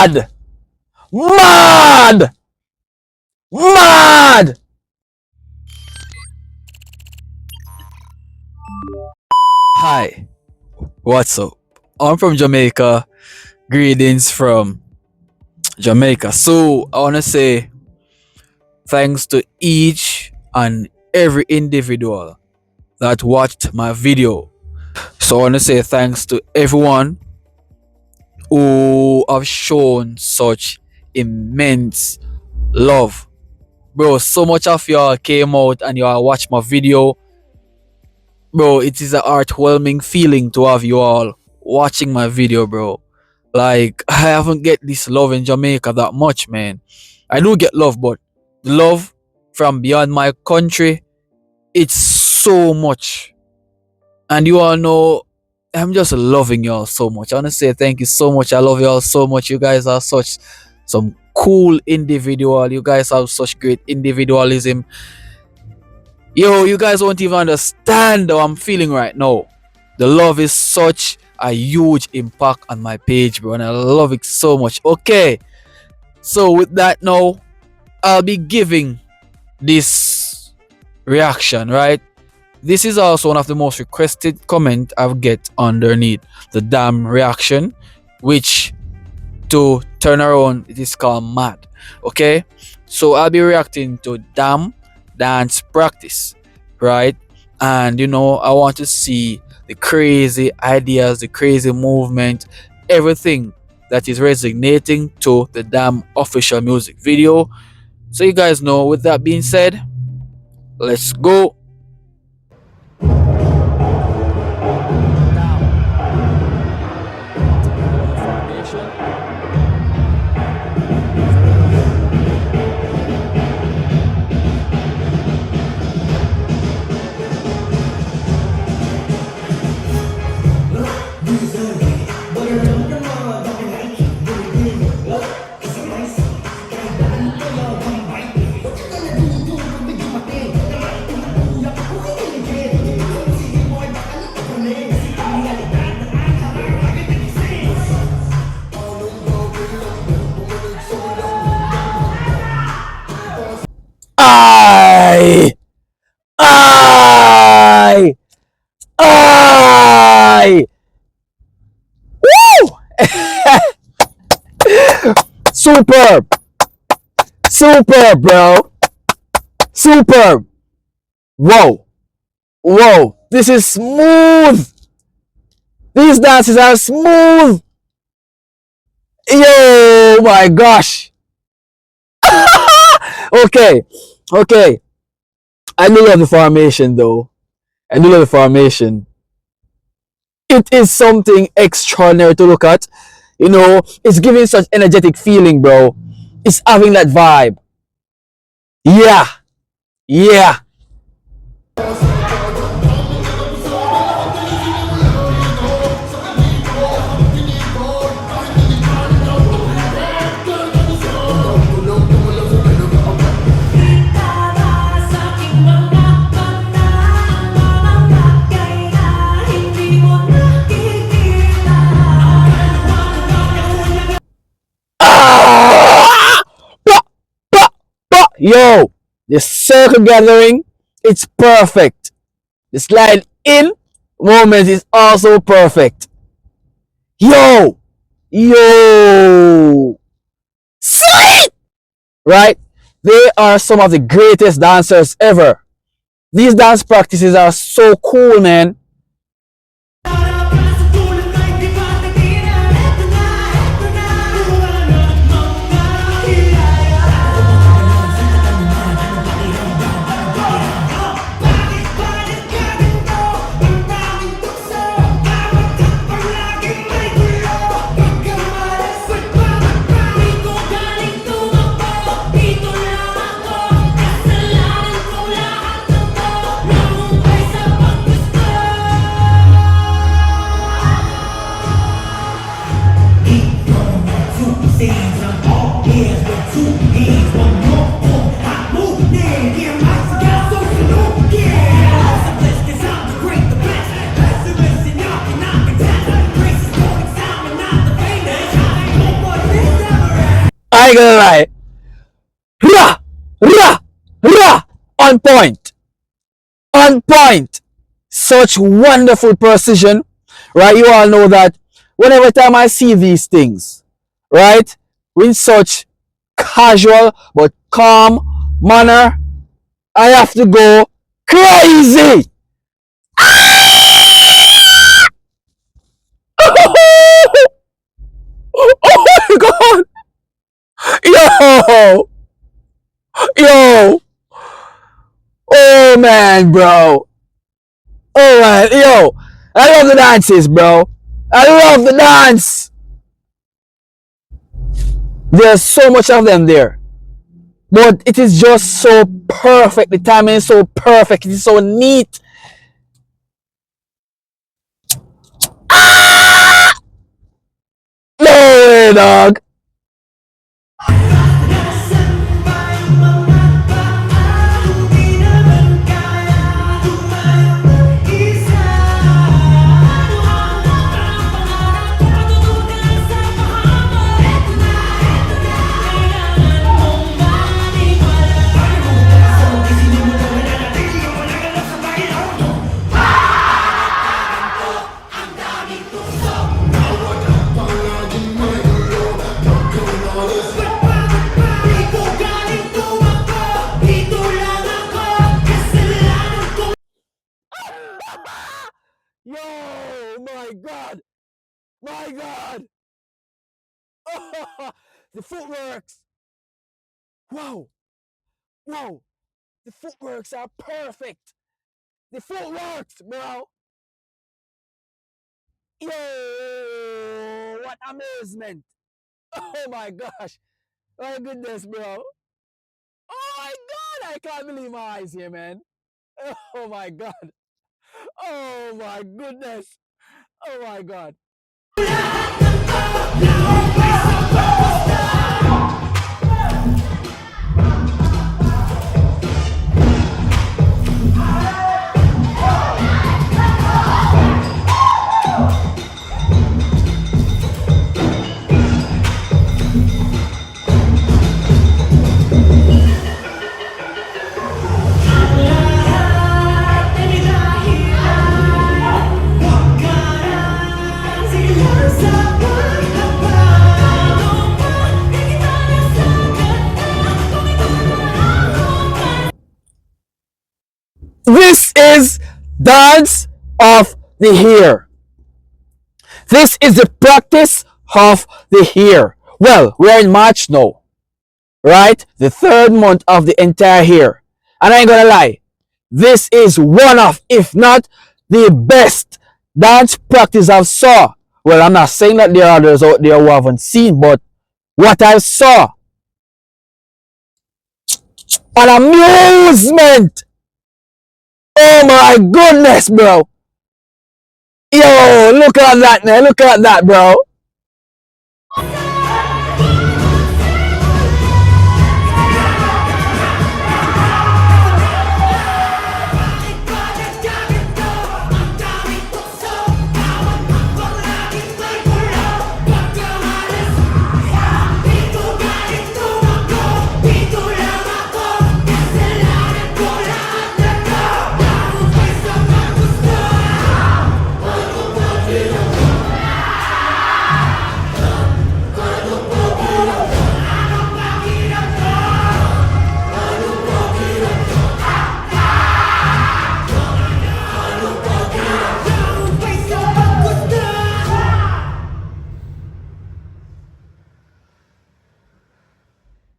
Mad! Mad! Mad! Hi, what's up? I'm from Jamaica. Greetings from Jamaica. So, I want to say thanks to each and every individual that watched my video. So, I want to say thanks to everyone who have shown such immense love. Bro, so much of y'all came out and y'all watched my video. Bro, it is a heartwarming feeling to have you all watching my video, bro. Like, I haven't get this love in Jamaica that much, man. I do get love, but the love from beyond my country, it's so much. And you all know I'm just loving y'all so much. I want to say thank you so much. I love y'all so much. You guys are such some cool individual. You guys have such great individualism. Yo, you guys won't even understand how I'm feeling right now. The love is such a huge impact on my page, bro, and I love it so much. Okay, so with that now, I'll be giving this reaction, right? This is also one of the most requested comment I've get underneath the damn reaction, which to turn around it is called mad. Okay, so I'll be reacting to damn dance practice, right? And you know, I want to see the crazy ideas, the crazy movement, everything that is resonating to the damn official music video. So you guys know, with that being said, let's go. I, I, I. Woo! Superb, superb, bro, superb. Whoa, whoa! This is smooth. These dances are smooth. Yo, my gosh. Okay, okay. I do love the formation though. I do love the formation. It is something extraordinary to look at. You know, it's giving such energetic feeling, bro. It's having that vibe. Yeah, yeah. Yo, the circle gathering, it's perfect. The slide in moment is also perfect. Yo, yo, sweet, right? They are some of the greatest dancers ever. These dance practices are so cool, man. I ain't gonna lie. Rah! Rah! Rah! On point. On point. Such wonderful precision. Right? You all know that whenever time I see these things, right? In such casual but calm manner, I have to go crazy. Oh my god! Yo! Yo! Oh man, bro! Oh man, yo! I love the dances, bro! I love the dance! There's so much of them there. But it is just so perfect. The timing is so perfect. It is so neat. No way, dog! Yo, my God, my God. The footworks. Wow, wow. The footworks are perfect. The footworks, bro. Yo, what amazement. Oh my gosh. My goodness, bro. Oh my God, I can't believe my eyes here, man. Oh my God. Oh my goodness. Oh my God. This is dance of the hair. This is the practice of the hair. Well, we're in March now, right? The third month of the entire year. And I ain't gonna lie, this is one of, if not the best dance practice I've saw. Well, I'm not saying that there are others out there who haven't seen, but what I saw, an amusement. Oh my goodness, bro. Yo, look at that, man. Look at that, bro.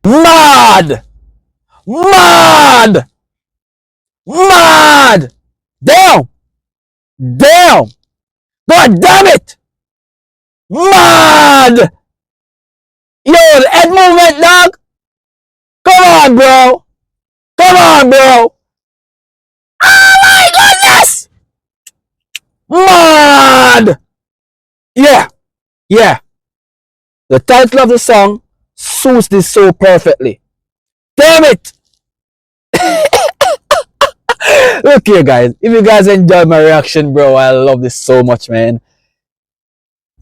Mad! Mad! Mad! Damn! Damn! God damn it! Mad! Yo, the head movement, dog! Come on, bro! Come on, bro! Oh my goodness! Mad! Yeah, yeah. The title of the song suits this so perfectly. Damn it! Look here, guys. If you guys enjoyed my reaction, bro, I love this so much, man.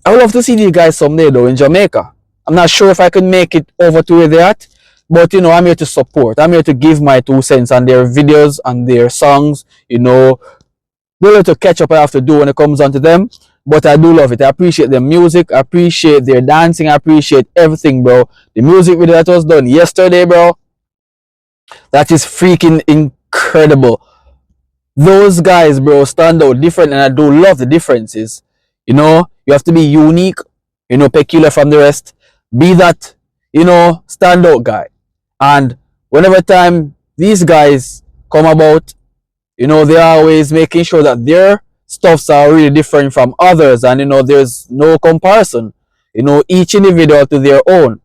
I would love to see you guys someday, though, in Jamaica. I'm not sure if I can make it over to where they're at, but you know, I'm here to support. I'm here to give my 2 cents on their videos and their songs. You know, a little to catch up I have to do when it comes onto them. But I do love it. I appreciate their music. I appreciate their dancing. I appreciate everything, bro. The music video that was done yesterday, bro, that is freaking incredible. Those guys, bro, stand out different, and I do love the differences. You know, you have to be unique, you know, peculiar from the rest. Be that, you know, standout guy. And whenever time these guys come about, you know, they're always making sure that their stuffs are really different from others, and you know, there's no comparison. You know, each individual to their own,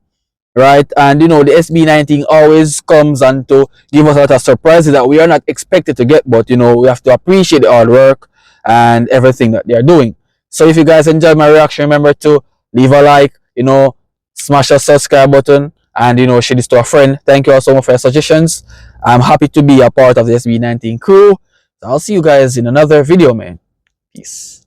right? And you know, the SB19 always comes and to give us a lot of surprises that we are not expected to get, but you know, we have to appreciate the hard work and everything that they are doing. So if you guys enjoyed my reaction, remember to leave a like, you know, smash the subscribe button, and you know, share this to a friend. Thank you all so much for your suggestions. I'm happy to be a part of the SB19 crew. So I'll see you guys in another video, man. Peace.